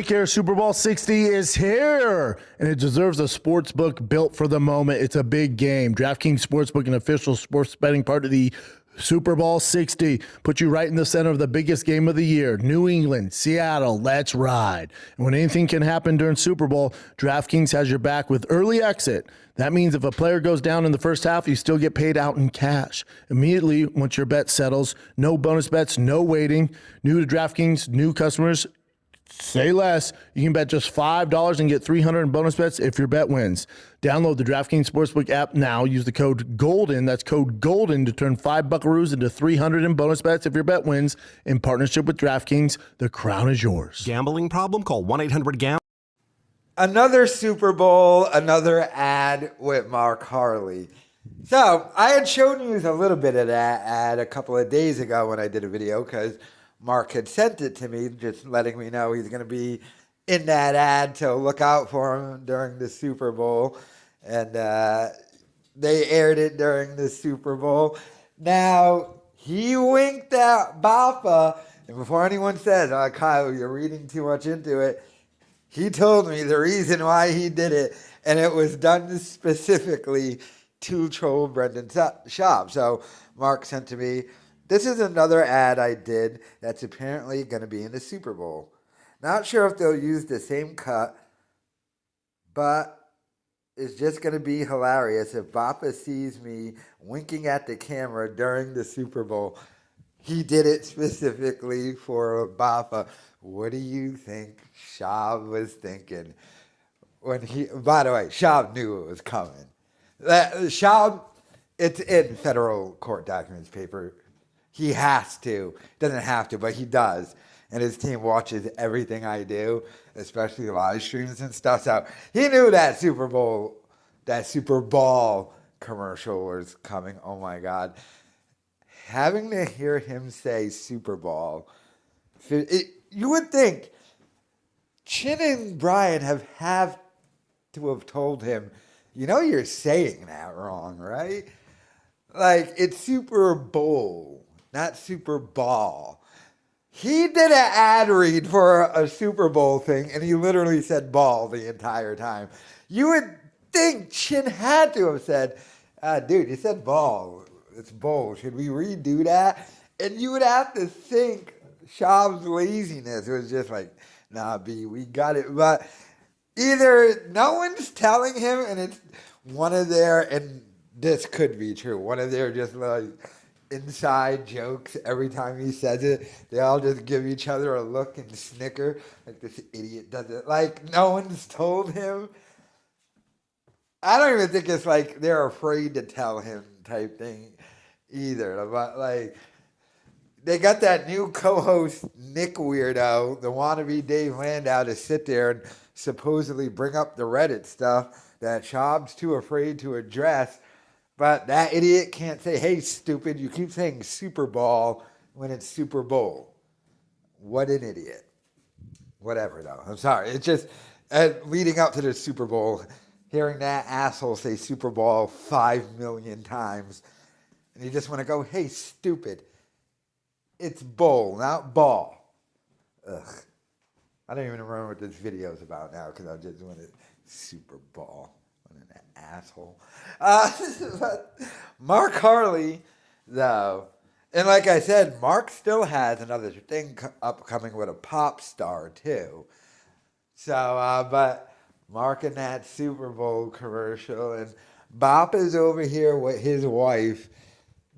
week here. Super Bowl 60 is here, and it deserves a sports book built for the moment. It's a big game. DraftKings Sportsbook, an official sports betting part of the Super Bowl 60, put you right in the center of the biggest game of the year. New England, Seattle, let's ride. And when anything can happen during Super Bowl, DraftKings has your back with early exit. That means if a player goes down in the first half, you still get paid out in cash. Immediately, once your bet settles, no bonus bets, no waiting. New to DraftKings, new customers, say less. You can bet just $5 and get $300 in bonus bets if your bet wins. Download the DraftKings Sportsbook app now. Use the code GOLDEN. That's code GOLDEN to turn $5 buckaroos into $300 in bonus bets if your bet wins. In partnership with DraftKings, the crown is yours. Gambling problem? Call 1-800-GAMBLE. Another Super Bowl, another ad with Mark Harley. So I had shown you a little bit of that ad a couple of days ago when I did a video because Mark had sent it to me, just letting me know he's going to be in that ad, so look out for him during the Super Bowl. And they aired it during the Super Bowl. Now, he winked at Bappa, and before anyone says, oh, Kyle, you're reading too much into it, he told me the reason why he did it, and it was done specifically to troll Brendan Schaub. So Mark sent to me, this is another ad I did that's apparently going to be in the Super Bowl. Not sure if they'll use the same cut, but it's just going to be hilarious if Bappa sees me winking at the camera during the Super Bowl. He did it specifically for Bappa. What do you think Schaub was thinking? By the way, Schaub knew it was coming. Schaub, it's in federal court documents paper. He has to. Doesn't have to, but he does. And his team watches everything I do, especially live streams and stuff. So he knew that Super Bowl commercial was coming. Oh my God. Having to hear him say Super Bowl, you would think Chin and Brian have to have told him, you know you're saying that wrong, right? Like, it's Super Bowl, not Super Ball. He did an ad read for a Super Bowl thing, and he literally said ball the entire time. You would think Chin had to have said, dude, you said ball. It's bowl. Should we redo that? And you would have to think Schaub's laziness was just like, nah, B, we got it. But either no one's telling him, and it's one of their, and this could be true, one of their just like inside jokes. Every time he says it, they all just give each other a look and snicker, like this idiot does it. Like no one's told him. I don't even think it's like they're afraid to tell him type thing either. But like, they got that new co-host Nick Weirdo, the wannabe Dave Landau, to sit there and supposedly bring up the Reddit stuff that Schaub's too afraid to address. But that idiot can't say, hey, stupid, you keep saying Super Bowl when it's Super Bowl. What an idiot. Whatever, though. I'm sorry. It's just leading up to the Super Bowl, hearing that asshole say Super Bowl 5 million times, and you just want to go, hey, stupid. It's bowl, not ball. Ugh. I don't even remember what this video is about now because I just wanted Super Bowl. What an asshole. Mark Harley, though, and like I said, Mark still has another thing upcoming with a pop star, too. So, but Mark in that Super Bowl commercial, and Bop is over here with his wife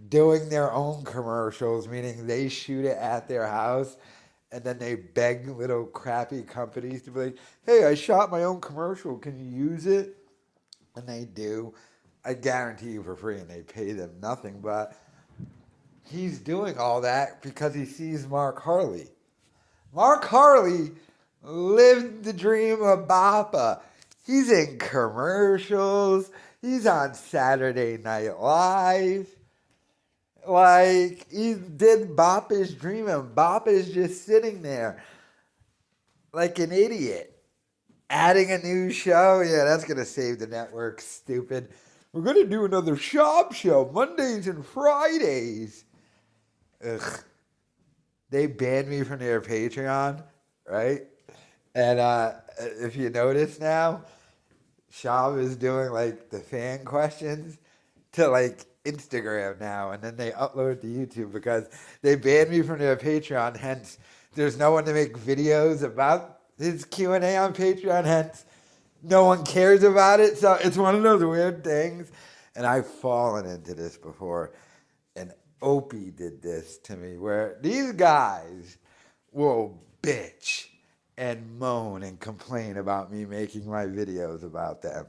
doing their own commercials, meaning they shoot it at their house, and then they beg little crappy companies to be like, hey, I shot my own commercial, can you use it? And they do. I guarantee you for free, and they pay them nothing, but he's doing all that because he sees Mark Harley. Mark Harley lived the dream of Bappa. He's in commercials. He's on Saturday Night Live. Like, he did Bappa's dream, and Bappa's just sitting there like an idiot. Adding a new show? Yeah, that's going to save the network, stupid. We're going to do another Schaub show, Mondays and Fridays. Ugh. They banned me from their Patreon, right? And if you notice now, Schaub is doing like the fan questions to like Instagram now, and then they upload to YouTube because they banned me from their Patreon. Hence, there's no one to make videos about his Q&A on Patreon. Hence, no one cares about it. So it's one of those weird things. And I've fallen into this before. And Opie did this to me, where these guys will bitch and moan and complain about me making my videos about them.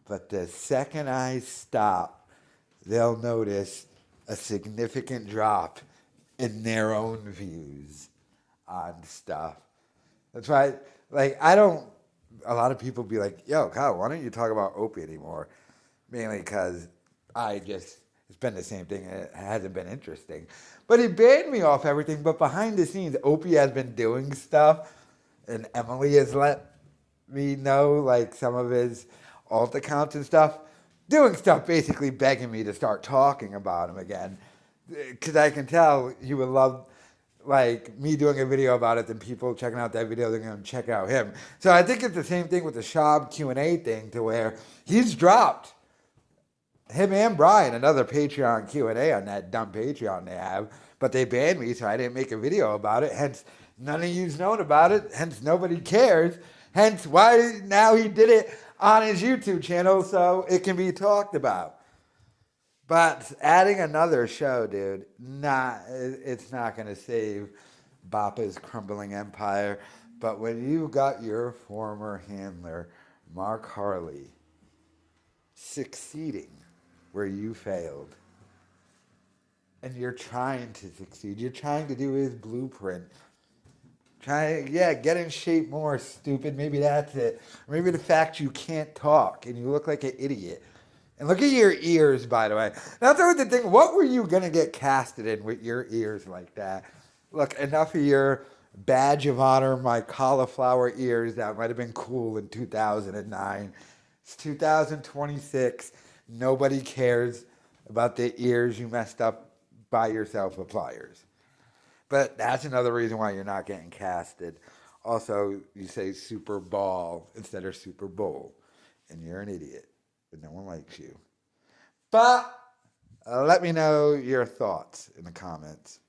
But the second I stop, they'll notice a significant drop in their own views on stuff. That's why, like, a lot of people be like, yo, Kyle, why don't you talk about Opie anymore? Mainly because it's been the same thing. It hasn't been interesting. But he banned me off everything. But behind the scenes, Opie has been doing stuff. And Emily has let me know, like, some of his alt accounts and stuff. Doing stuff, basically begging me to start talking about him again. Because I can tell he would love, like, me doing a video about it, then people checking out that video, they're going to check out him. So I think it's the same thing with the Schaub Q&A thing, to where he's dropped him and Brian another Patreon Q&A on that dumb Patreon they have, but they banned me, so I didn't make a video about it. Hence, none of you's known about it. Hence, nobody cares. Hence, why now he did it on his YouTube channel so it can be talked about. But adding another show, dude, it's not going to save Bappa's crumbling empire. But when you got your former handler, Mark Harley, succeeding where you failed, and you're trying to succeed, you're trying to do his blueprint, get in shape more, stupid. Maybe that's it. Or maybe the fact you can't talk and you look like an idiot. And look at your ears, by the way. That's the thing. What were you going to get casted in with your ears like that? Look, enough of your badge of honor, my cauliflower ears. That might have been cool in 2009. It's 2026. Nobody cares about the ears you messed up by yourself with pliers. But that's another reason why you're not getting casted. Also, you say Super Ball instead of Super Bowl. And you're an idiot. But no one likes you. But let me know your thoughts in the comments.